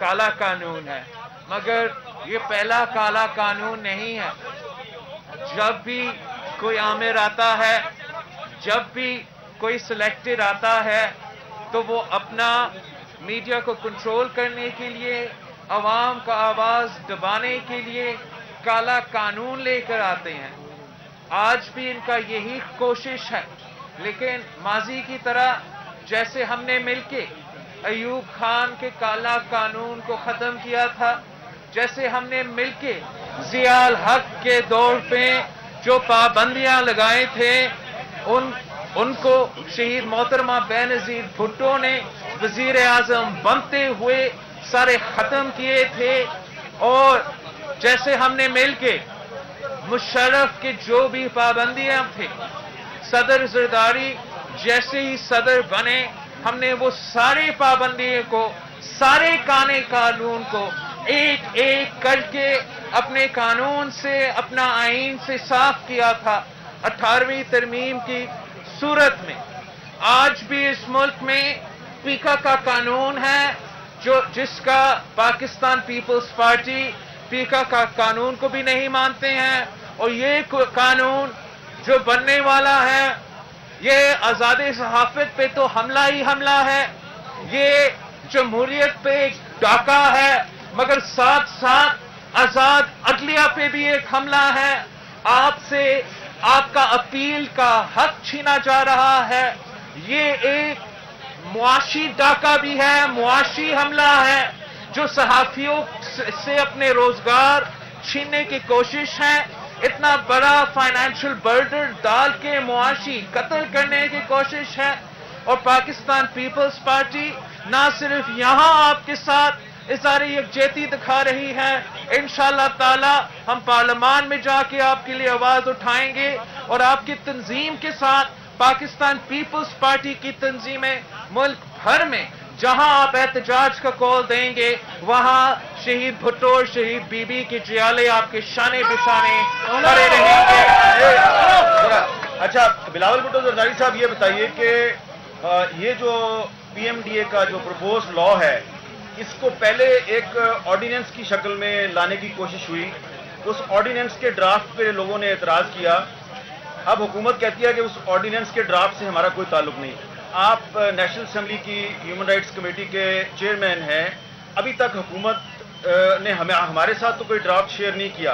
काला कानून है, मगर ये पहला काला कानून नहीं है। जब भी कोई आमिर आता है, जब भी कोई सिलेक्टेड आता है, तो वो अपना मीडिया को कंट्रोल करने के लिए, आवाम का आवाज़ दबाने के लिए काला कानून लेकर आते हैं। आज भी इनका यही कोशिश है, लेकिन माजी की तरह जैसे हमने मिलके अयूब खान के काला कानून को ख़त्म किया था, जैसे हमने मिलके ज़ियाउल हक के दौर पे जो पाबंदियां लगाए थे, उनको शहीद मोहतरमा बेनज़ीर भुट्टो ने वज़ीर आज़म बनते हुए सारे ख़त्म किए थे। और जैसे हमने मिलके मुशर्रफ के जो भी पाबंदियां थे, सदर ज़रदारी जैसे ही सदर बने, हमने वो सारे पाबंदियों को, सारे कानून को एक एक करके अपने कानून से, अपना आईन से साफ किया था 18वीं तरमीम की सूरत में। आज भी इस मुल्क में पीका का कानून है, जिसका पाकिस्तान पीपल्स पार्टी पीका का कानून को भी नहीं मानते हैं। और ये कानून जो बनने वाला है, ये आज़ादी सहाफ़त पे तो हमला ही हमला है, ये जमहूरियत पे एक डाका है, मगर साथ साथ आज़ाद अदलिया पे भी एक हमला है। आपसे आपका अपील का हक छीना जा रहा है। ये एक मुआशी डाका भी है, मुआशी हमला है, जो सहाफ़ियों से अपने रोज़गार छीनने की कोशिश है। इतना बड़ा फाइनेंशियल बर्डन डाल के मुआशी कत्ल करने की कोशिश है। और पाकिस्तान पीपल्स पार्टी ना सिर्फ यहाँ आपके साथ इज़हार यकजहती दिखा रही है, इंशाअल्लाह ताला हम पार्लियामान में जाके आपके लिए आवाज़ उठाएंगे और आपकी तंजीम के साथ पाकिस्तान पीपल्स पार्टी की तंजीमें मुल्क भर में जहां आप एहतजाज का कॉल देंगे, वहां शहीद भुट्टो और शहीद बीबी के जियाले आपके शाने बिशाने खड़े रहेंगे। अच्छा, बिलावल भुट्टो जरदारी साहब, ये बताइए कि ये जो पीएमडीए का जो प्रपोज लॉ है, इसको पहले एक ऑर्डिनेंस की शक्ल में लाने की कोशिश हुई। उस ऑर्डिनेंस के ड्राफ्ट पे लोगों ने एतराज़ किया। अब हुकूमत कहती है कि उस ऑर्डिनेंस के ड्राफ्ट से हमारा कोई ताल्लुक नहीं। आप नेशनल असेंबली की ह्यूमन राइट्स कमेटी के चेयरमैन हैं, अभी तक हुकूमत ने हमारे साथ तो कोई ड्राफ्ट शेयर नहीं किया।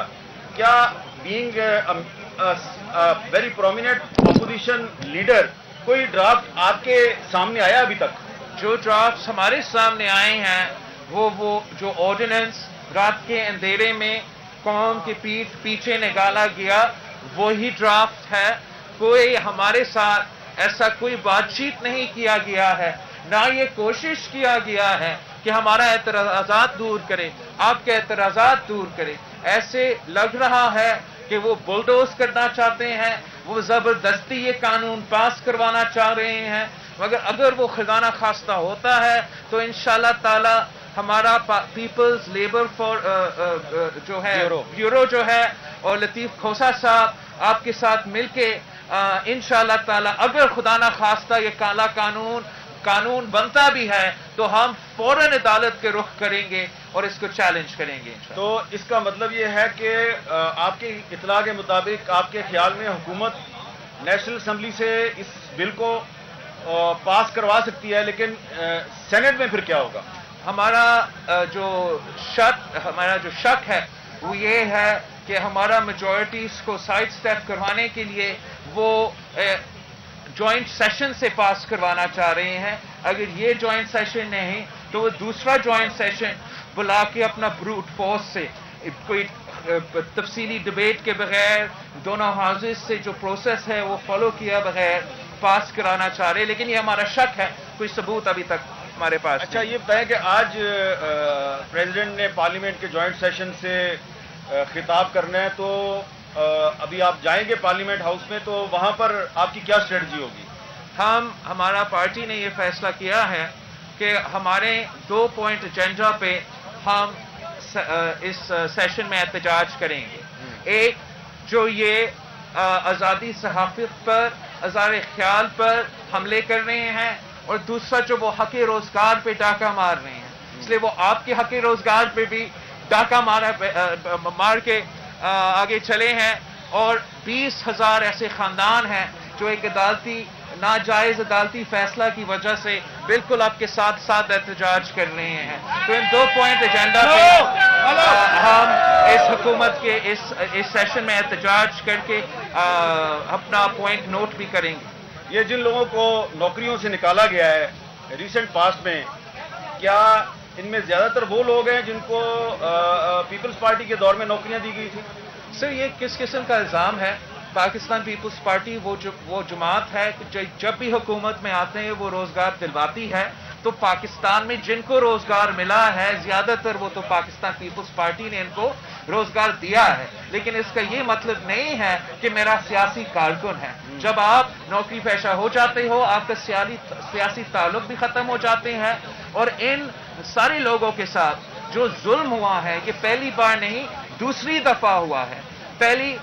क्या being very prominent opposition leader कोई ड्राफ्ट आपके सामने आया अभी तक? जो ड्राफ्ट हमारे सामने आए हैं, वो जो ऑर्डिनेंस रात के अंधेरे में कौम के पीछे निकाला गया, वही ड्राफ्ट है। कोई हमारे साथ ऐसा कोई बातचीत नहीं किया गया है, ना ये कोशिश किया गया है कि हमारा एतराज़ात दूर करे, आपके एतराज़ात दूर करे। ऐसे लग रहा है कि वो बुलडोज करना चाहते हैं, वो ज़बरदस्ती ये कानून पास करवाना चाह रहे हैं। मगर अगर वो खजाना खास्ता होता है तो इंशाअल्लाह ताला हमारा पीपल्स लेबर फॉर जो है ब्यूरो जो है, और लतीफ़ खोसा साहब आपके साथ मिलके इंशाअल्लाह ताला अगर खुदा ना खास्ता ये काला कानून बनता भी है, तो हम फौरन अदालत के रुख करेंगे और इसको चैलेंज करेंगे। तो इसका मतलब ये है कि आपकी इत्तला के मुताबिक आपके ख्याल में हुकूमत नेशनल असेंबली से इस बिल को पास करवा सकती है, लेकिन सेनेट में फिर क्या होगा? हमारा जो शक है वो ये है कि हमारा मेजॉरिटीज को साइड स्टेप करवाने के लिए वो जॉइंट सेशन से पास करवाना चाह रहे हैं। अगर ये जॉइंट सेशन नहीं तो वो दूसरा जॉइंट सेशन बुला के अपना ब्रूट फोर्स से कोई तफसीली डिबेट के बगैर दोनों हाउसेस से जो प्रोसेस है वो फॉलो किया बगैर पास कराना चाह रहे हैं। लेकिन ये हमारा शक है, कोई सबूत अभी तक हमारे पास। अच्छा, ये बताएं कि आज प्रेसिडेंट ने पार्लियामेंट के जॉइंट सेशन से खिताब करना है, तो अभी आप जाएंगे पार्लियामेंट हाउस में, तो वहां पर आपकी क्या स्ट्रेटजी होगी? हमारा पार्टी ने ये फैसला किया है कि हमारे 2 पॉइंट एजेंडा पे हम इस सेशन में एहतजाज करेंगे। एक, जो ये आज़ादी सहाफ़त पर, आज़ाद ख्याल पर हमले कर रहे हैं, और दूसरा जो वो हक़ रोज़गार पे डाका मार रहे हैं। اس لیے وہ آپ کے حق روزگار پہ بھی ڈاکہ مار کے آگے چلے ہیں، اور 20,000 ایسے خاندان ہیں جو ایک ناجائز عدالتی فیصلہ کی وجہ سے بالکل آپ کے ساتھ ساتھ احتجاج کر رہے ہیں۔ تو ان 2 پوائنٹ ایجنڈا پہ ہم اس حکومت کے اس سیشن میں احتجاج کر کے اپنا پوائنٹ نوٹ بھی کریں گے۔ یہ جن لوگوں کو نوکریوں سے نکالا گیا ہے ریسنٹ پاسٹ میں، کیا ان میں زیادہ تر وہ لوگ ہیں جن کو پیپلز پارٹی کے دور میں نوکریاں دی گئی تھیں؟ سر، یہ کس قسم کا الزام ہے؟ پاکستان پیپلز پارٹی وہ جماعت ہے کہ جب بھی حکومت میں آتے ہیں وہ روزگار دلواتی ہے، تو پاکستان میں جن کو روزگار ملا ہے زیادہ تر وہ تو پاکستان پیپلز پارٹی نے ان کو روزگار دیا ہے، لیکن اس کا یہ مطلب نہیں ہے کہ میرا سیاسی کارکن ہے۔ جب آپ نوکری پیشہ ہو جاتے ہو، آپ کا سیاسی تعلق بھی ختم ہو جاتے ہیں، اور ان سارے لوگوں کے ساتھ جو ظلم ہوا ہے یہ پہلی بار نہیں، دوسری دفعہ ہوا ہے۔ پہلی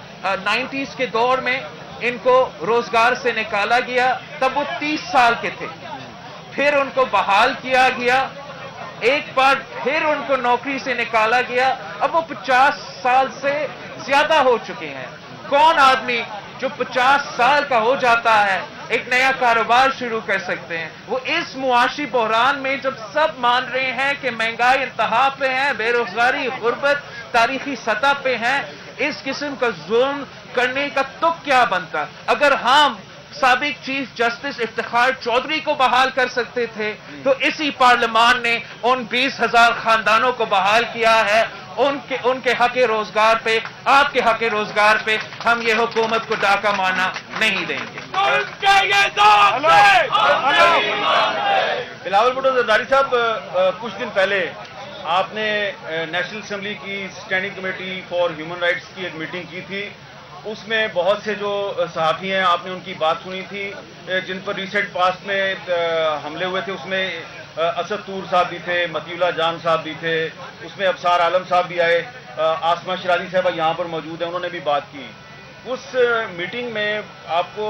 90s کے دور میں ان کو روزگار سے نکالا گیا، تب وہ 30 سال کے تھے، پھر ان کو بحال کیا گیا، ایک بار پھر ان کو نوکری سے نکالا گیا، اب وہ 50 سال سے زیادہ ہو چکے ہیں۔ کون آدمی جو 50 سال کا ہو جاتا ہے ایک نیا کاروبار شروع کر سکتے ہیں؟ وہ اس معاشی بحران میں جب سب مان رہے ہیں کہ مہنگائی انتہا پہ ہے، بے روزگاری، غربت تاریخی سطح پہ ہیں، اس قسم کا ظلم کرنے کا تک کیا بنتا؟ اگر ہم سابق چیف جسٹس افتخار چودھری کو بحال کر سکتے تھے تو اسی پارلیمان نے ان 20,000 خاندانوں کو بحال کیا ہے۔ ان کے حق روزگار پہ، آپ کے حق روزگار پہ ہم یہ حکومت کو ڈاکہ مارنا نہیں دیں گے۔ بلاول بھٹو زرداری صاحب، کچھ دن پہلے آپ نے نیشنل اسمبلی کی standing committee for human rights کی ایک میٹنگ کی تھی، اس میں بہت سے جو صحافی ہیں آپ نے ان کی بات سنی تھی جن پر ریسنٹ پاسٹ میں حملے ہوئے تھے۔ اس میں اسد طور صاحب بھی تھے، متی اللہ جان صاحب بھی تھے، اس میں ابصار عالم صاحب بھی آئے، آسمہ شرازی صاحبہ یہاں پر موجود ہیں، انہوں نے بھی بات کی۔ اس میٹنگ میں آپ کو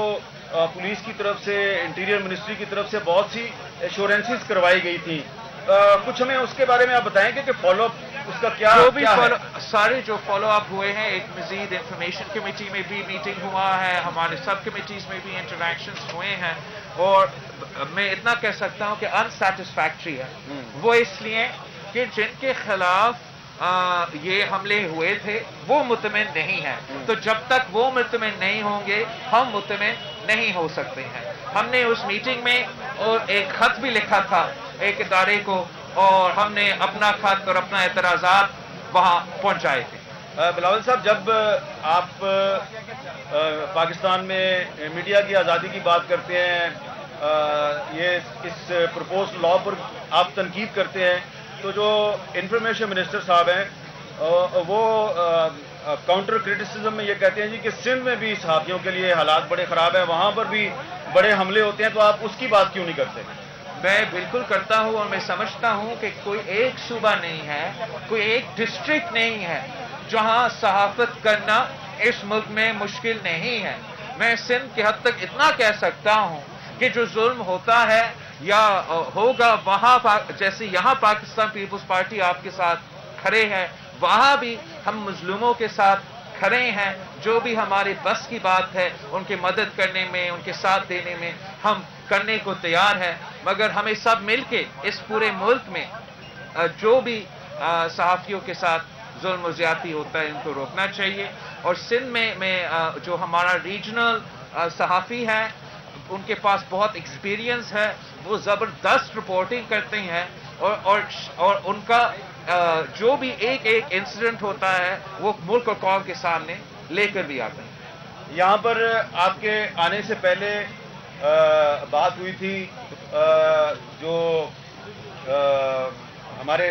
پولیس کی طرف سے، انٹیریئر منسٹری کی طرف سے بہت سی ایشورنسز کروائی گئی تھیں، کچھ ہمیں اس کے بارے میں آپ بتائیں گے کہ فالو اپ اس کا کیا ہے؟ سارے جو فالو اپ ہوئے ہیں، ایک مزید انفارمیشن کمیٹی میں بھی میٹنگ ہوا ہے، ہمارے سب کمیٹیز میں بھی انٹریکشنز ہوئے ہیں، اور میں اتنا کہہ سکتا ہوں کہ انسیٹسفیکٹری ہے وہ اس لیے کہ جن کے خلاف یہ حملے ہوئے تھے وہ مطمئن نہیں ہیں، تو جب تک وہ مطمئن نہیں ہوں گے ہم مطمئن نہیں ہو سکتے ہیں۔ ہم نے اس میٹنگ میں اور ایک خط بھی لکھا تھا ایک ادارے کو، اور ہم نے اپنا خط اور اپنا اعتراضات وہاں پہنچائے تھے۔ بلاول صاحب، جب آپ پاکستان میں میڈیا کی آزادی کی بات کرتے ہیں، یہ اس پرپوز لا پر آپ تنقید کرتے ہیں، تو جو انفارمیشن منسٹر صاحب ہیں وہ کاؤنٹر کرٹیسزم میں یہ کہتے ہیں جی کہ سندھ میں بھی صحافیوں کے لیے حالات بڑے خراب ہیں، وہاں پر بھی بڑے حملے ہوتے ہیں، تو آپ اس کی بات کیوں نہیں کرتے؟ میں بالکل کرتا ہوں، اور میں سمجھتا ہوں کہ کوئی ایک صوبہ نہیں ہے، کوئی ایک ڈسٹرکٹ نہیں ہے جہاں صحافت کرنا اس ملک میں مشکل نہیں ہے۔ میں سندھ کی حد تک اتنا کہہ سکتا ہوں کہ جو ظلم ہوتا ہے یا ہوگا وہاں، جیسے یہاں پاکستان پیپلز پارٹی آپ کے ساتھ کھڑے ہیں، وہاں بھی ہم مظلوموں کے ساتھ کھڑے ہیں۔ جو بھی ہمارے بس کی بات ہے ان کی مدد کرنے میں، ان کے ساتھ دینے میں ہم کرنے کو تیار ہیں، مگر ہمیں سب مل کے اس پورے ملک میں جو بھی صحافیوں کے ساتھ ظلم و زیادتی ہوتا ہے ان کو روکنا چاہیے۔ اور سندھ میں جو ہمارا ریجنل صحافی ہیں ان کے پاس بہت ایکسپیرینس ہے، وہ زبردست رپورٹنگ کرتے ہیں، اور ان کا جو بھی ایک انسیڈنٹ ہوتا ہے وہ ملک اور قوم کے سامنے لے کر بھی آتے ہیں۔ یہاں پر آپ کے آنے سے پہلے بات ہوئی تھی، جو ہمارے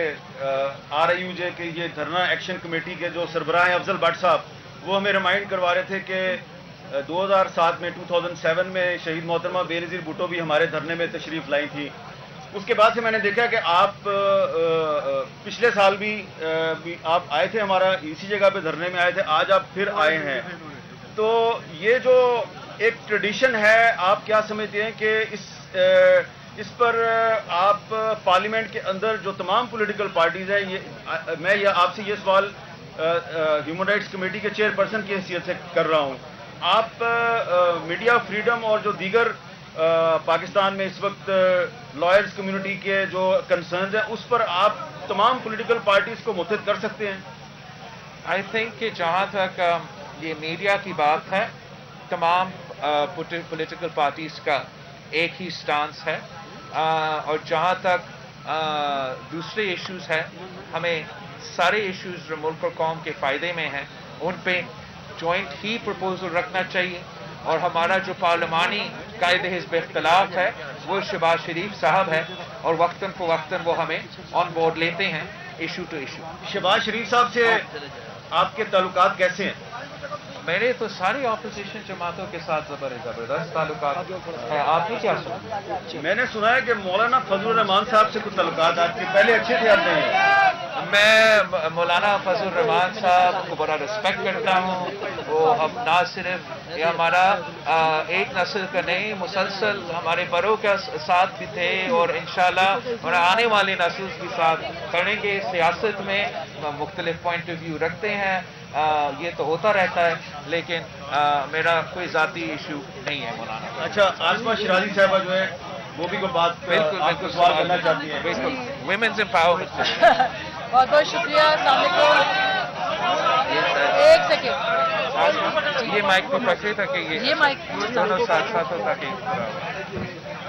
RIUJ کے یہ دھرنا ایکشن کمیٹی کے جو سربراہ ہیں افضل بٹ صاحب، وہ ہمیں ریمائنڈ کروا رہے تھے کہ 2007 میں 2007 میں شہید محترمہ بے نظیر بھٹو بھی ہمارے دھرنے میں تشریف لائی تھی۔ اس کے بعد سے میں نے دیکھا کہ آپ پچھلے سال بھی آپ آئے تھے، ہمارا اسی جگہ پہ دھرنے میں آئے تھے، آج آپ پھر آئے ہیں، تو یہ جو ایک ٹریڈیشن ہے، آپ کیا سمجھتے ہیں کہ اس پر آپ پارلیمنٹ کے اندر جو تمام پولیٹیکل پارٹیز ہیں، میں آپ سے یہ سوال ہیومن رائٹس کمیٹی کے چیئرپرسن کی حیثیت سے کر رہا ہوں. آپ میڈیا فریڈم اور جو دیگر پاکستان میں اس وقت لائرز کمیونٹی کے جو کنسرنز ہیں، اس پر آپ تمام پولیٹیکل پارٹیز کو متحد کر سکتے ہیں؟ آئی تھنک کہ جہاں تک یہ میڈیا کی بات ہے، تمام پولیٹیکل پارٹیز کا ایک ہی سٹانس ہے، اور جہاں تک دوسرے ایشوز ہیں، ہمیں سارے ایشوز جو ملک اور قوم کے فائدے میں ہیں ان پہ جوائنٹ ہی پرپوزل رکھنا چاہیے. اور ہمارا جو پارلیمانی قائد حزب اختلاف ہے وہ شہباز شریف صاحب ہے، اور وقتاً فوقتاً وہ ہمیں آن بورڈ لیتے ہیں ایشو ٹو ایشو. شہباز شریف صاحب سے آپ کے تعلقات کیسے ہیں؟ میرے تو ساری اپوزیشن جماعتوں کے ساتھ زبردست تعلقات ہیں. آپ نے کیا سنا؟ میں نے سنا ہے کہ مولانا فضل الرحمان صاحب سے کچھ تعلقات آپ کے پہلے اچھے تھے، آپ نہیں؟ میں مولانا فضل الرحمان صاحب کو بڑا رسپیکٹ کرتا ہوں. وہ اب نہ صرف یہ ہمارا ایک نسل کا نہیں، مسلسل ہمارے بڑوں کے ساتھ بھی تھے، اور انشاءاللہ ہمارے آنے والے نسل کے ساتھ کریں گے. سیاست میں مختلف پوائنٹ آف ویو رکھتے ہیں، یہ تو ہوتا رہتا ہے، لیکن میرا کوئی ذاتی ایشو نہیں ہے مولانا. اچھا، عاصمہ شیرازی صاحبہ جو ہے وہ بھی کوئی بات آپ کو سوال کرنا چاہتی ہیں؟ بالکل، ویمنز امپاورمنٹ. بہت بہت شکریہ. السلام علیکم. ایک سیکنڈ، یہ مائک پہ پکڑے تھا کہ یہ مائک دونوں ساتھ ساتھ ہوتا کہ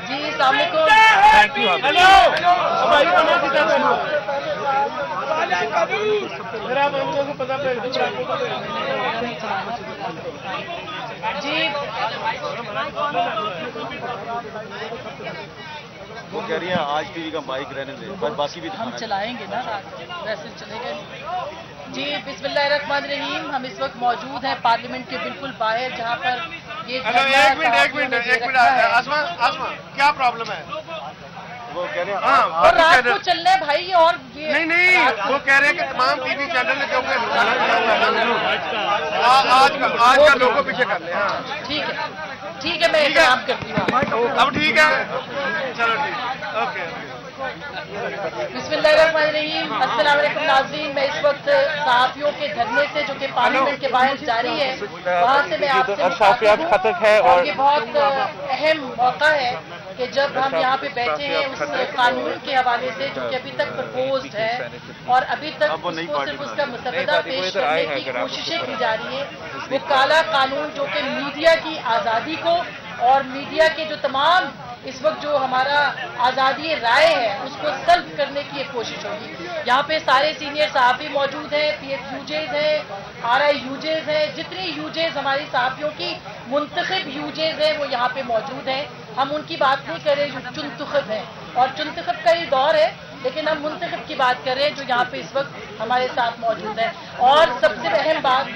جی. السلام علیکم. Thank you. جی وہ کہہ رہی ہیں آج ٹی وی کا مائک رہنے دیں، بس باقی بھی ہم چلائیں گے نا، ویسے چلے گئے. جی بسم اللہ الرحمن الرحیم. ہم اس وقت موجود ہیں پارلیمنٹ کے بالکل باہر، جہاں پر یہ ایک منٹ آسما کیا پرابلم ہے؟ وہ کہہ رہے ہیں اور رات کو چلنا ہے بھائی. اور نہیں وہ کہہ رہے ہیں کہ تمام ٹی وی چینل نے جو آج کا لوگوں پیچھے کر لیں. ٹھیک ہے میں احترام کرتی ہوں. اب ٹھیک ہے، چلو ٹھیک، اوکے. بسم اللہ الرحمن الرحیم. السلام علیکم ناظرین. میں اس وقت صحافیوں کے دھرنے سے جو کہ پارلیمنٹ کے باہر جاری ہے، وہاں سے میں آپ سے صحافیات خطر ہے، اور یہ بہت اہم موقع ہے کہ جب ہم یہاں پہ بیٹھے ہیں اس قانون کے حوالے سے جو کہ ابھی تک پرپوزڈ ہے، اور ابھی تک اس کو صرف اس کا مسودہ پیش کرنے کی کوششیں کی جا رہی ہیں. وہ کالا قانون جو کہ میڈیا کی آزادی کو اور میڈیا کے جو تمام اس وقت جو ہمارا آزادی رائے ہے اس کو سلب کرنے کی ایک کوشش ہوگی. یہاں پہ سارے سینئر صحافی موجود ہیں، پی ایف یوجیز ہیں، آر آئی یوجیز ہیں، جتنی یوجیز ہماری صحافیوں کی منتخب یوجیز ہیں وہ یہاں پہ موجود ہیں. ہم ان کی بات نہیں کر رہے جو چنتخب ہیں، اور چنتخب کا یہ دور ہے، لیکن ہم منتخب کی بات کر رہے ہیں جو یہاں پہ اس وقت ہمارے ساتھ موجود ہیں. اور سب سے اہم بات،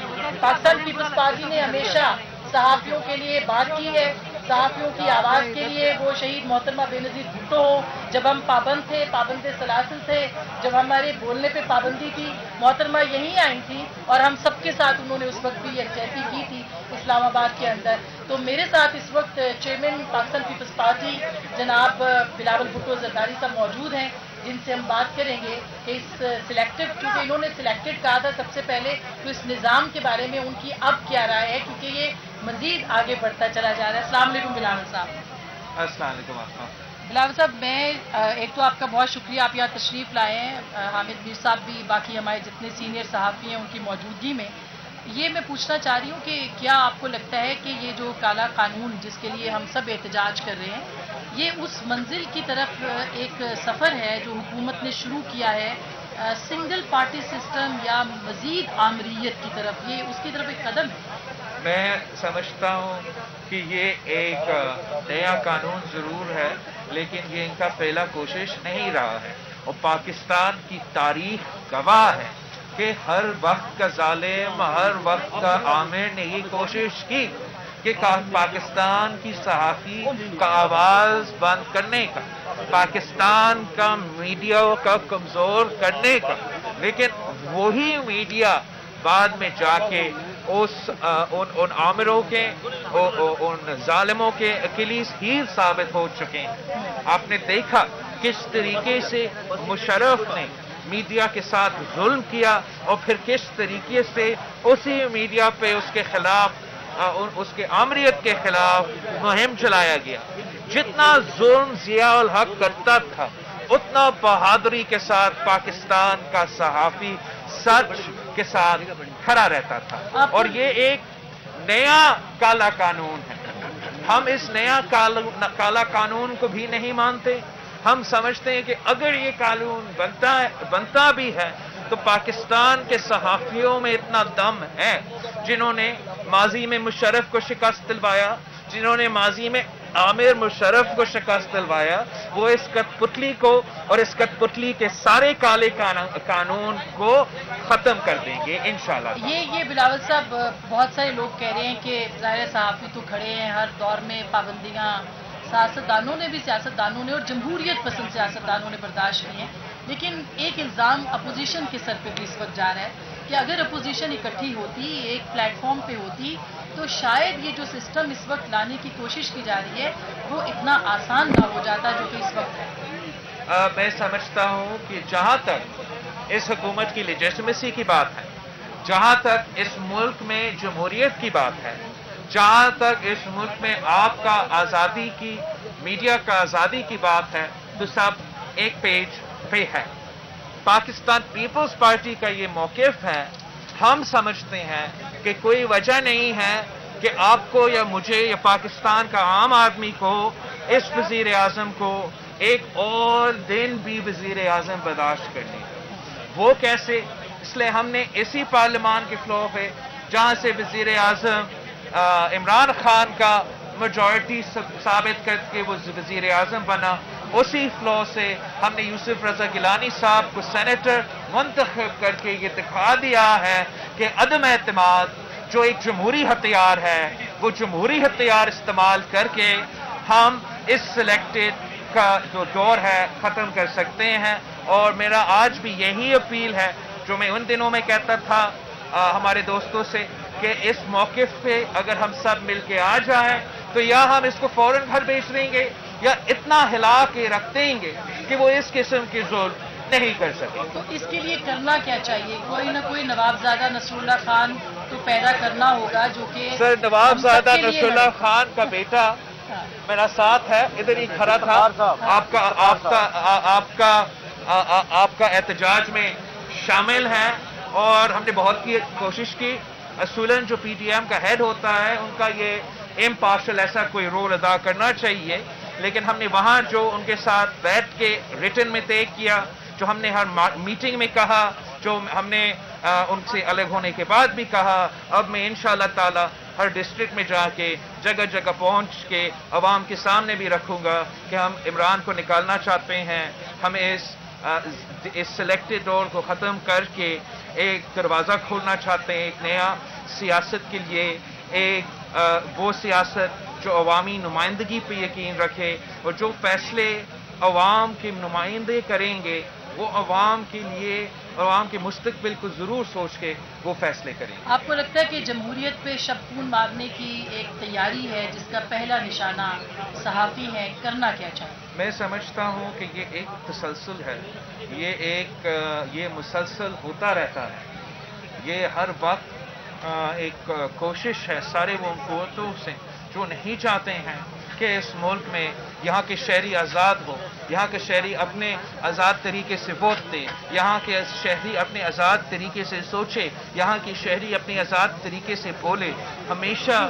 پاکستان پیپلز پارٹی نے ہمیشہ صحافیوں کے لیے بات کی ہے، صحافیوں کی آواز کے لیے. وہ شہید محترمہ بے نظیر بھٹو ہو، جب ہم پابند تھے، پابند سلاسل تھے، جب ہمارے بولنے پہ پابندی تھی، محترمہ یہیں آئی تھی اور ہم سب کے ساتھ انہوں نے اس وقت بھی یکجہتی کی تھی اسلام آباد کے اندر. تو میرے ساتھ اس وقت چیئرمین پاکستان پیپلز پارٹی جناب بلاول بھٹو زرداری صاحب موجود ہیں، جن سے ہم بات کریں گے کہ اس سلیکٹڈ، کیونکہ انہوں نے سلیکٹڈ کہا تھا سب سے پہلے، تو اس نظام کے بارے میں ان کی اب کیا رائے ہے، کیونکہ یہ مزید آگے بڑھتا چلا جا رہا ہے. السلام علیکم بلاول صاحب. السلام علیکم. بلاول صاحب، میں ایک تو آپ کا بہت شکریہ، آپ یہاں تشریف لائے ہیں. حامد میر صاحب بھی، باقی ہمارے جتنے سینئر صحافی ہیں ان کی موجودگی میں یہ میں پوچھنا چاہ رہی ہوں کہ کیا آپ کو لگتا ہے کہ یہ جو کالا قانون جس کے لیے ہم سب احتجاج کر رہے ہیں، یہ اس منزل کی طرف ایک سفر ہے جو حکومت نے شروع کیا ہے، سنگل پارٹی سسٹم یا مزید آمریت کی طرف، یہ اس کی طرف ایک قدم ہے؟ میں سمجھتا ہوں کہ یہ ایک نیا قانون ضرور ہے، لیکن یہ ان کا پہلا کوشش نہیں رہا ہے. اور پاکستان کی تاریخ گواہ ہے کہ ہر وقت کا ظالم، ہر وقت کا عامر نے یہ کوشش کی کہ پاکستان کی صحافی کا آواز بند کرنے کا، پاکستان کا میڈیا کا کمزور کرنے کا. لیکن وہی میڈیا بعد میں جا کے ان عامروں کے उन जालिमों के अकीलीस हीर साबित हो चुके हैं। आपने देखा किस तरीके से मुशर्रफ ने मीडिया के साथ जुल्म किया और फिर किस तरीके से उसी मीडिया पे उसके खिलाफ उसके आमरीत के खिलाफ मुहिम चलाया गया। जितना जुल्म ज़ियाउल हक करता था उतना बहादुरी के साथ पाकिस्तान का सहाफ़ी सच के साथ खड़ा रहता था। और ये एक नया काला कानून है। हम इस नया काला कानून को भी नहीं मानते। हम समझते हैं कि अगर ये कानून बनता भी है तो पाकिस्तान के सहाफ़ियों में इतना दम है जिन्होंने माजी में मुशर्रफ को शिकस्त दिलवाया, जिन्होंने माजी में आमिर मुशर्रफ को शिकस्त दिलवाया, वो इस कठपुतली को और इस कठपुतली के सारे काले कानून को ख़त्म कर देंगे इंशाल्लाह। ये बिलावल साहब, बहुत सारे लोग कह रहे हैं कि ज़ाहिर सहाफ़ी तो खड़े हैं, हर दौर में पाबंदियाँ सियासतदानों ने और जमहूरियत पसंद सियासतदानों ने बर्दाश्त की हैं, लेकिन एक इल्ज़ाम अपोजिशन के सर पे भी इस वक्त जा रहा है कि अगर अपोजिशन इकट्ठी होती, एक प्लेटफॉर्म पे होती, तो शायद ये जो सिस्टम इस वक्त लाने की कोशिश की जा रही है वो इतना आसान ना हो जाता जो कि इस वक्त है। मैं समझता हूँ कि जहाँ तक इस हुकूमत की लेजिटिमेसी की बात है, जहाँ तक इस मुल्क में जमहूरियत की बात है, जहाँ तक इस मुल्क में आपका आज़ादी की, मीडिया का आज़ादी की बात है, तो सब एक पेज पे है। पाकिस्तान पीपल्स पार्टी का ये मौक़िफ़ है। हम समझते हैं कि कोई वजह नहीं है कि आपको या मुझे या पाकिस्तान का आम आदमी को, इस वज़ीर आज़म को एक और दिन भी वज़ीर आज़म बर्दाश्त करनी। वो कैसे? इसलिए हमने इसी पार्लियामान के फ्लोर पे जहाँ से वज़ीर आज़म इमरान खान का मेजॉरिटी साबित करके वो वज़ीर आज़म बना, उसी फ्लोर से हमने यूसुफ रज़ा गिलानी साहब को सेनेटर मुंतखब करके ये दिखा दिया है कि अदम एतमाद जो एक जमहूरी हथियार है, वो जमहूरी हथियार इस्तेमाल करके हम इस सिलेक्टेड का जो दौर है ख़त्म कर सकते हैं। और मेरा आज भी यही अपील है जो मैं उन दिनों में कहता था हमारे दोस्तों से कि इस मौक़िफ़ पे अगर हम सब मिल के आ जाएं तो या हम इसको फौरन घर भेज देंगे या इतना हिला के रख देंगे कि वो इस किस्म के जुल्म नहीं कर सके। तो इसके लिए करना क्या चाहिए? कोई ना कोई नवाबजादा नसरुल्लाह खान तो पैदा करना होगा जो कि सर नवाबजादा नसरुल्लाह खान का बेटा मेरा साथ है, इधर ही खड़ा था, आपका एहतजाज में शामिल है और हमने बहुत की कोशिश की। असूलन जो पीटीएम का हेड होता है उनका ये इम्पार्शल ऐसा कोई रोल अदा करना चाहिए, लेकिन हमने वहाँ जो उनके साथ बैठ के रिटन में तय किया, जो हमने हर मीटिंग में कहा, जो हमने उनसे अलग होने के बाद भी कहा, अब मैं इंशाअल्लाह ताला हर डिस्ट्रिक्ट में जाके जगह जगह पहुंच के अवाम के सामने भी रखूंगा कि हम इमरान को निकालना चाहते हैं। हम इस सिलेक्टेड दौर को ख़त्म करके एक दरवाज़ा खोलना चाहते हैं एक नया सियासत के लिए, एक वो सियासत जो अवामी नुमाइंदगी पे यकीन रखे और जो फैसले अवाम के नुमाइंदे करेंगे वो अवाम के लिए, अवाम के मुस्तकबिल को ज़रूर सोच के वो फैसले करेंगे। आपको लगता है कि जमहूरियत पे शबखून मारने की एक तैयारी है जिसका पहला निशाना सहाफ़ी है, करना क्या चाहिए? मैं समझता हूँ कि ये एक तसलसल है, ये मुसलसल होता रहता है। ये हर वक्त एक कोशिश है सारे वो कुव्वतों से जो नहीं चाहते हैं कि इस मुल्क में यहाँ के शहरी आज़ाद हो, यहाँ के शहरी अपने आज़ाद तरीके से वोट दें, यहाँ के शहरी अपने आज़ाद तरीके से सोचे, यहाँ की शहरी अपनी आज़ाद तरीके से बोले। हमेशा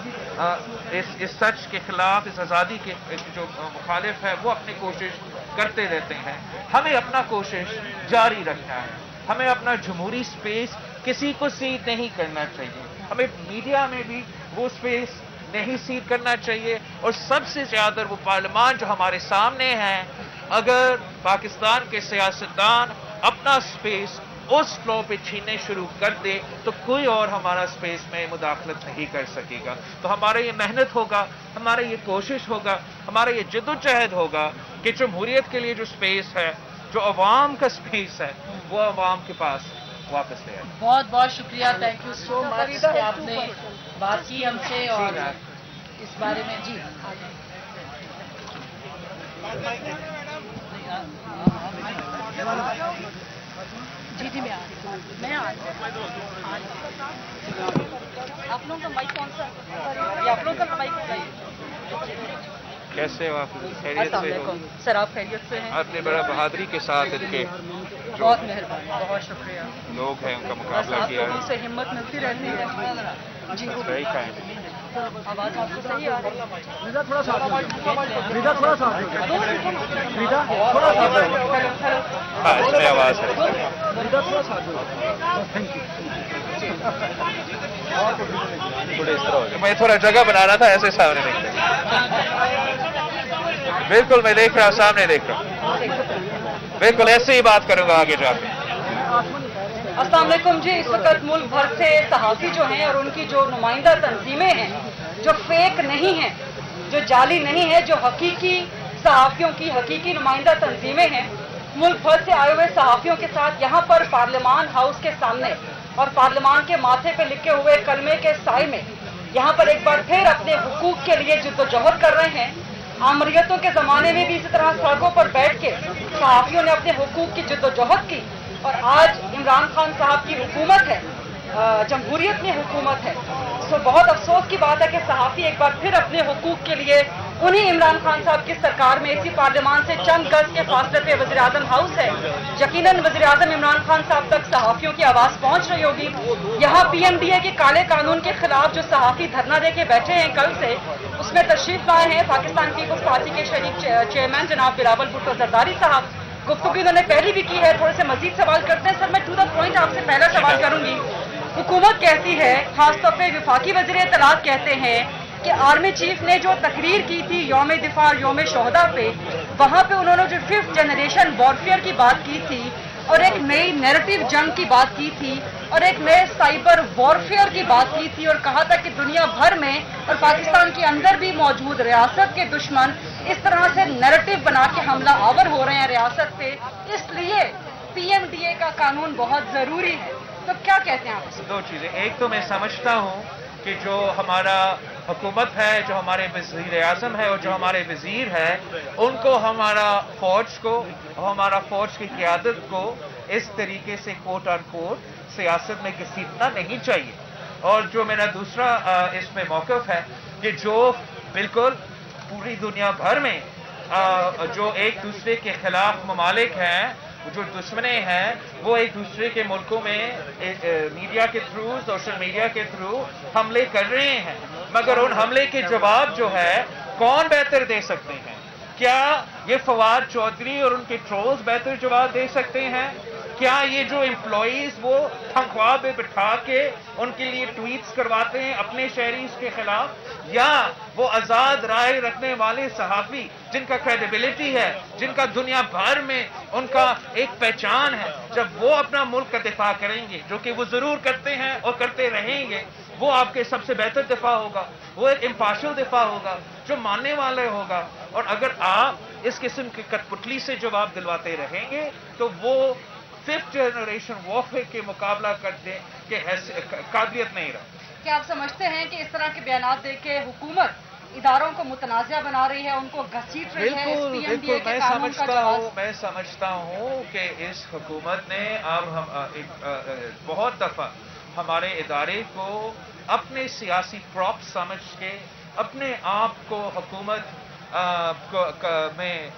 इस सच के ख़िलाफ़, इस आज़ादी के जो मुखालिफ है वो अपनी कोशिश करते रहते हैं। हमें अपना कोशिश जारी रखना है। हमें अपना जमहूरी स्पेस किसी को सीट नहीं करना चाहिए। हमें मीडिया में भी वो स्पेस नहीं सीट करना चाहिए। और सबसे ज़्यादा वो पार्लियामान जो हमारे सामने है, अगर पाकिस्तान के सियासतदान अपना स्पेस उस फ्लो पे छीनने शुरू कर दे तो कोई और हमारा स्पेस में मुदाखलत नहीं कर सकेगा। तो हमारा ये मेहनत होगा, हमारा ये कोशिश होगा, हमारा ये जद्दोजहद होगा कि जमहूरियत के लिए जो स्पेस है, जो अवाम का स्पेस है, वो अवाम के पास वापस ले आए। बहुत बहुत शुक्रिया, थैंक यू सो मच कि आपने बात की हमसे और इस बारे में जी जी जी मैं आ रही हूँ मैं आ रही हूँ। आप लोगों का माइक कौन सा ये आप लोगों का माइक बताइए। कैसे हो आप? खैरियत से हो? सर आप खैरियत से हैं? आपने बड़ा बहादुरी के साथ इनके बहुत मेहरबानी बहुत शुक्रिया। लोग हैं उनका बस मुकाबला आप किया लोगों है। से हिम्मत मिलती रहती है जी। सही कहें। आवाज़ आपको सही आ रही है? रिदा थोड़ा साथ दो। रिदा थोड़ा साथ दो। रिदा थोड़ा साथ दो। हाँ, इसमें आवाज़ है। रिदा थोड़ा साथ दो। Thank you. थोड़े इस तरह हो गया। मैं थोड़ा जगह बना रहा था, ऐसे सामने देख रहा। बिल्कुल मैं देख रहा हूँ, सामने देख रहा हूँ। बिल्कुल ऐसे ही बात करूंगा आगे जाके। अस्सलाम वालेकुम जी। इस वक्त मुल्क भर से सहाफ़ी जो हैं और उनकी जो नुमाइंदा तंजीमें हैं, जो फेक नहीं हैं, जो जाली नहीं है, जो हकीकी सहाफ़ियों की हकीकी नुमाइंदा तंजीमें हैं, मुल्क भर से आए हुए सहाफ़ियों के साथ यहाँ पर पार्लियामान हाउस के सामने और पार्लियामान के माथे पे लिखे हुए कलमे के साए में यहाँ पर एक बार फिर अपने हुकूक के लिए जिद्दोजहद कर रहे हैं। आमरीतों के ज़माने में भी इसी तरह सड़कों पर बैठ के सहाफ़ियों ने अपने हुकूक की जिद्दोजहद की और आज इमरान खान साहब की हुकूमत है, जमहूरियत में हुकूमत है। तो बहुत अफसोस की बात है कि सहाफ़ी एक बार फिर अपने हुकूक के लिए उन्हीं इमरान खान साहब की सरकार में इसी पार्लियामान से चंद गज के फासले पे वज़ीर आज़म हाउस है। यकीनन वज़ीर आज़म इमरान खान साहब तक सहाफ़ियों की आवाज़ पहुँच रही होगी। यहाँ PMDA के काले कानून के खिलाफ जो सहाफ़ी धरना दे के बैठे हैं कल से, उसमें तशरीफ़ लाए हैं पाकिस्तान पीपल्स पार्टी के शरीक चेयरमैन जनाब बिलावल भुट्टो जरदारी साहब। गुफ्तगू इन्होंने पहले भी की है, थोड़े से मजीद सवाल करते हैं। सर मैं टू द पॉइंट आपसे पहला सवाल करूंगी। हुकूमत कहती है, खासतौर पे वफाकी वज़ीर इत्तलात कहते हैं कि आर्मी चीफ ने जो तकरीर की थी यौम दिफा यौम शोहदा पे, वहाँ पे उन्होंने जो 5th जनरेशन वॉरफेयर की बात की थी और एक नई नैरेटिव जंग की बात की थी और एक नए साइबर वॉरफेयर की बात की थी और कहा था कि दुनिया भर में और पाकिस्तान के अंदर भी मौजूद रियासत के दुश्मन इस तरह से नैरेटिव बना के हमला आवर हो रहे हैं रियासत पे, इसलिए PMDA का कानून बहुत ज़रूरी है। तो क्या कहते हैं आप? दो चीज़ें। एक तो मैं समझता हूँ कि जो हमारा हुकूमत है, जो हमारे वज़ीर आज़म है और जो हमारे वज़ीर है, उनको हमारा फ़ौज को, हमारा फ़ौज की क़यादत को इस तरीके से कोट ऑन कोट सियासत में घसीटना नहीं चाहिए। और जो मेरा दूसरा इसमें मौक़िफ़ है कि जो बिल्कुल पूरी दुनिया भर में जो एक दूसरे के खिलाफ ममालिक हैं, जो दुश्मने हैं, वो एक दूसरे के मुल्कों में मीडिया के थ्रू, सोशल मीडिया के थ्रू हमले कर रहे हैं, मगर उन हमले के जवाब जो है कौन बेहतर दे सकते हैं? क्या ये फवाद चौधरी और उनके ट्रोल्स बेहतर जवाब दे सकते हैं? क्या ये जो एम्प्लॉइज वो तनख्वाह पे बिठा के उनके लिए ट्वीट्स करवाते हैं अपने शहरीज के खिलाफ, या वो आज़ाद राय रखने वाले सहाफ़ी जिनका क्रेडिबिलिटी है, जिनका दुनिया भर में उनका एक पहचान है, जब वो अपना मुल्क का दिफा करेंगे, जो कि वो ज़रूर करते हैं और करते रहेंगे, वो आपके सबसे बेहतर दिफा होगा, वो एक इम्पार्शियल दिफा होगा जो मानने वाले होगा। और अगर आप इस किस्म की कठपुतली से जवाब दिलवाते रहेंगे तो वो 5th जनरेशन वॉरफेयर के मुकाबला करने के काबिलियत नहीं रहा। क्या आप समझते हैं कि इस तरह के बयान दे के हुकूमत इदारों को मुतनाज़ा बना रही है, उनको घसीट रही है? बिल्कुल मैं समझता हूँ कि इस हुकूमत ने अब बहुत दफ़ा हमारे इदारे को अपने सियासी प्रॉप समझ के अपने आप को हुकूमत में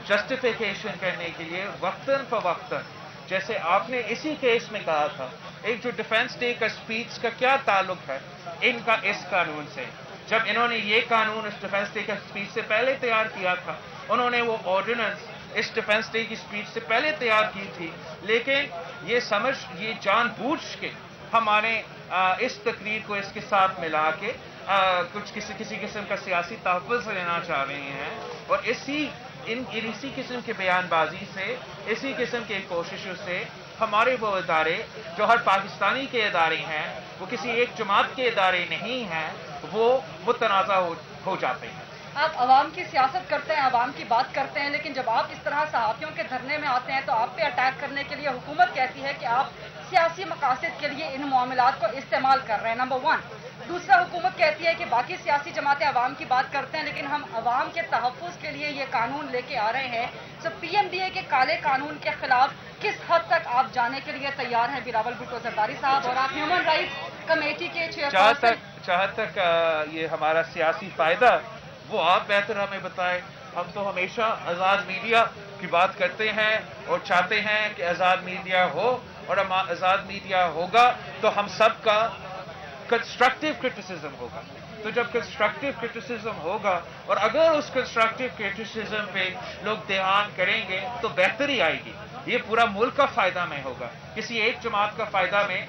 जस्टिफिकेशन करने के लिए वक्तन फवक्तन, जैसे आपने इसी केस में कहा था, एक जो डिफेंस डे का स्पीच का क्या ताल्लुक है इनका इस कानून से? जब इन्होंने ये कानून इस डिफेंस डे का स्पीच से पहले तैयार किया था, उन्होंने वो ऑर्डिनेंस इस डिफेंस डे की स्पीच से पहले तैयार की थी, लेकिन ये जानबूझ के हमारे इस तकरीर को इसके साथ मिला के कुछ किसी किस्म का सियासी तहफ़्फ़ुज़ लेना चाह रहे हैं और इसी किस्म के बयानबाजी से, इसी किस्म की कोशिशों से हमारे वो इदारे जो हर पाकिस्तानी के इदारे हैं, वो किसी एक जमात के इदारे नहीं हैं, वो मुतनाज़ा हो जाते हैं। आप अवाम की सियासत करते हैं, अवाम की बात करते हैं, लेकिन जब आप इस तरह सहाफ़ियों के धरने में आते हैं तो आप पे अटैक करने के लिए हुकूमत कहती है कि आप सियासी मकासद के लिए इन मामलात को इस्तेमाल कर रहे हैं, नंबर 1। दूसरा हुकूमत कहती है कि बाकी सियासी जमातें अवाम की बात करते हैं, लेकिन हम अवाम के तहफ़्फ़ुज़ के लिए ये कानून लेके आ रहे हैं। तो PMDA के काले कानून के खिलाफ किस हद तक आप जाने के लिए तैयार हैं बिलावल भुट्टो जरदारी साहब, और आप ह्यूमन राइट्स कमेटी के चेयरपर्सन? जहाँ तक ये हमारा सियासी फ़ायदा, वो आप बेहतर हमें बताएं। हम तो हमेशा आज़ाद मीडिया की बात करते हैं और चाहते हैं कि आज़ाद मीडिया हो, और आज़ाद मीडिया होगा तो हम सब का कंस्ट्रक्टिव क्रिटिसिज्म होगा। तो जब कंस्ट्रक्टिव क्रिटिसिज्म होगा और अगर उस कंस्ट्रक्टिव क्रिटिसिज्म पे लोग ध्यान करेंगे तो बेहतरी आएगी। ये पूरा मुल्क का फ़ायदा में होगा, किसी एक जमात का फ़ायदा में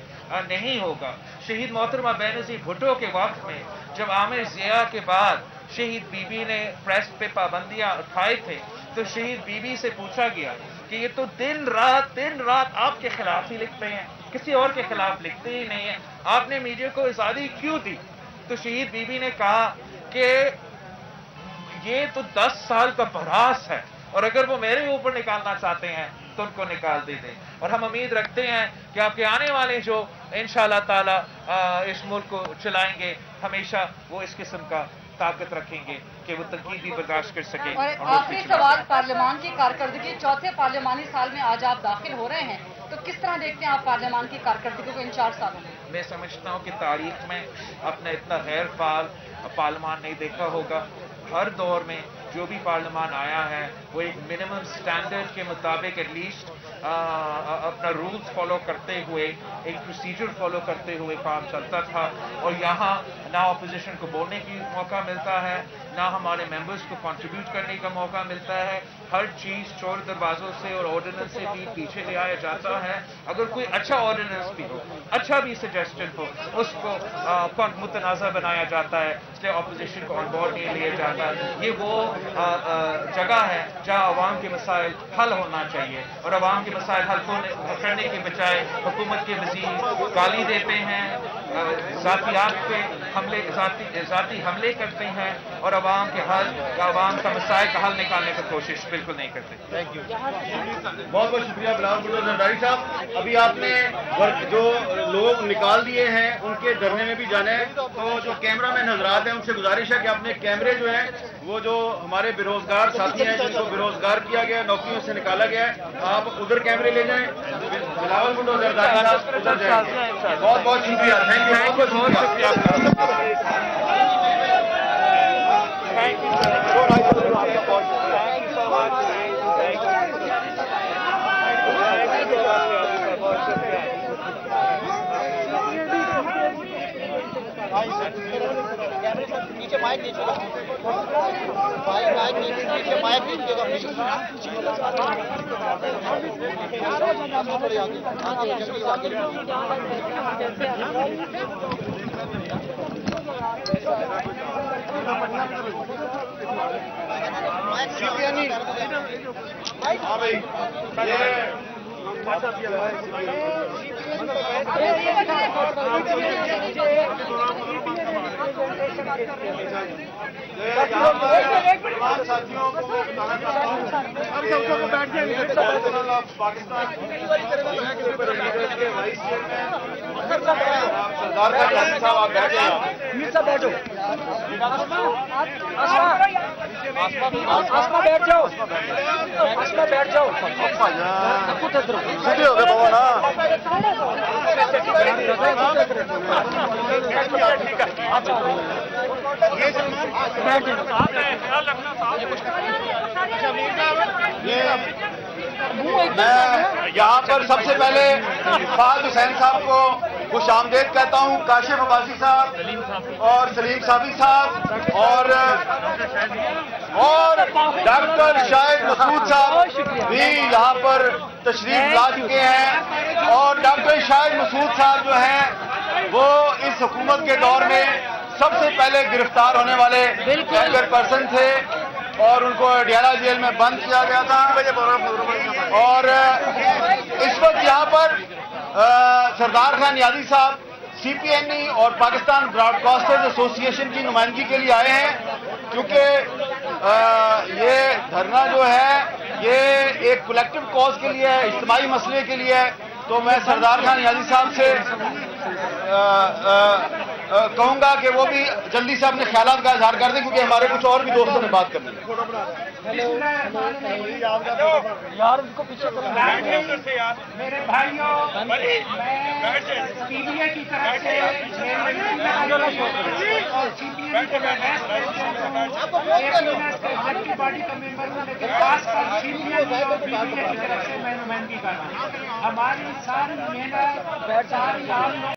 नहीं होगा। शहीद मोहतरमा बेनज़ीर भुट्टो के वक्त में जब आमिर ज़िया के बाद शहीद बीबी ने प्रेस पे पाबंदियां उठाए थे, तो शहीद बीबी से पूछा गया कि ये तो दिन रात आपके खिलाफ ही लिखते हैं, किसी और के खिलाफ लिखते ही नहीं है, आपने मीडिया को आज़ादी क्यों दी? तो शहीद बीबी ने कहा कि ये तो 10 साल का बरास है, और अगर वो मेरे ऊपर निकालना चाहते हैं तो उनको निकाल दे दें। और हम उम्मीद रखते हैं कि आपके आने वाले जो इंशाअल्लाह ताला इस मुल्क को चलाएंगे, हमेशा वो इस किस्म का ताकत रखेंगे कि वो तनकीद भी बर्दाश्त कर सके। और आखिरी सवाल, पार्लियामान की कारकर्दगी, चौथे पार्लियामानी साल में आज आप दाखिल हो रहे हैं, तो किस तरह देखते हैं आप पार्लियामान की कारकर्दगी को इन 4 सालों में? मैं समझता हूँ कि तारीख में अपना इतना गैर फाल पार्लियामान नहीं देखा होगा। हर दौर में जो भी पार्लियामान आया है वो एक मिनिमम स्टैंडर्ड के मुताबिक एटलीस्ट अपना रूल्स फॉलो करते हुए, एक प्रोसीजर फॉलो करते हुए काम चलता था। और यहाँ ना अपोजिशन को बोलने की मौका मिलता है, ना हमारे मेंबर्स को कंट्रीब्यूट करने का मौका मिलता है। हर चीज़ चोर दरवाज़ों से और ऑर्डिनेंस से भी पीछे ले आया जाता है। अगर कोई अच्छा ऑर्डिनेंस भी हो, अच्छा भी सजेशन हो, उसको मुतनाज़ा बनाया जाता है, इसलिए अपोजिशन को ऑन बोर्ड नहीं लिया जाता। ये वो जगह है जहाँ अवाम के मसाइल हल होना चाहिए, और अवाम के मसाइल हल करने के बजाय हुकूमत के वज़ीर गाली देते हैं, ज़ातियात पे ज़ाती हमले करते हैं, और अवाम के अवाम का मसाइल का हल निकालने की कोशिश बिल्कुल नहीं करते। थैंक यू, बहुत बहुत शुक्रिया बिलावल भुट्टो जरदारी साहब। अभी आपने जो लोग निकाल दिए हैं उनके धरने में भी जाना है, तो जो कैमरा मैन हजरात हैं उनसे गुजारिश है कि अपने कैमरे जो हैं वो जो हमारे बेरोजगार साथी हैं जिनको बेरोजगार किया गया, नौकरियों से निकाला गया है, आप उधर कैमरे ले जाएं। बिलावल भुट्टो जरदारी साहब उधर जाएंगे। बहुत बहुत शुक्रिया, थैंक यू, बहुत बहुत शुक्रिया आपका। नीचे माइक नीचेगा, माइक नीचे, माइक नीचेगा। हाँ भाई, साथियों को बताना चाहता हूँ पाकिस्तान के वाइस चेयरमैन सरदार खान साहब, आप बैठे बैठो, आसमा बैठ जाओ, आसमा बैठ जाओ, सीधे हो गए बाबा ना। मैं यहाँ पर सबसे पहले फाद हुसैन साहब को खुश आमदेद कहता हूँ, काशिफ अब्बासी साहब और सलीम साबी साहब और डॉक्टर शाहिद मसूद साहब भी यहाँ पर तशरीफ ला चुके हैं। और डॉक्टर शाहिद मसूद साहब जो हैं वो इस हुकूमत के दौर में सबसे पहले गिरफ्तार होने वाले एंकर पर्सन थे और उनको अडियाला जेल में बंद किया गया था। और इस वक्त यहाँ पर सरदार खान यादी साहब CPNE और पाकिस्तान ब्रॉडकास्टर्स एसोसिएशन की नुमाइंदगी के लिए आए हैं, क्योंकि ये धरना जो है ये एक कलेक्टिव कॉज के लिए है, इज्तिमाई मसले के लिए है। तो मैं सरदार खान यादी साहब से कहूंगा कि वो भी जल्दी से अपने ख्यालात का इजहार कर दें, क्योंकि हमारे कुछ और भी दोस्तों ने बात करनी है। यार उनको पीछे मेरे भाइयों, मैं सीबीआई की तरफ से और सीबीआई को मैं जनता पार्टी का मेंबर हूँ, लेकिन खास कर सीबीआई और बीबीआई की तरफ से मैं नुमाइंदगी कर रहा हूँ। हमारी सारी मेहनत, सारी आम लोग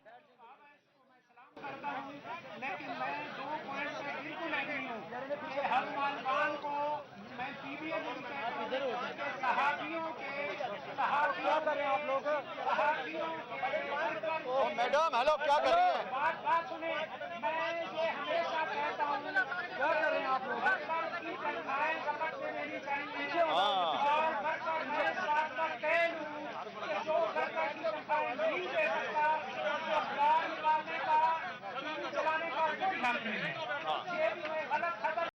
करता हूँ, लेकिन मैं 2 पॉइंट से बिल्कुल एग्री हूँ कि हर मुसलमान को मैं सीबीआई को कहता हूँ कि सहाबियों करें आप लोग, सहाबियों मैडम हेलो, क्या कर रही हैं? बात सुने, मैं ये हमेशा कहता हूँ, क्या करें आप लोग, की तनख्वाहें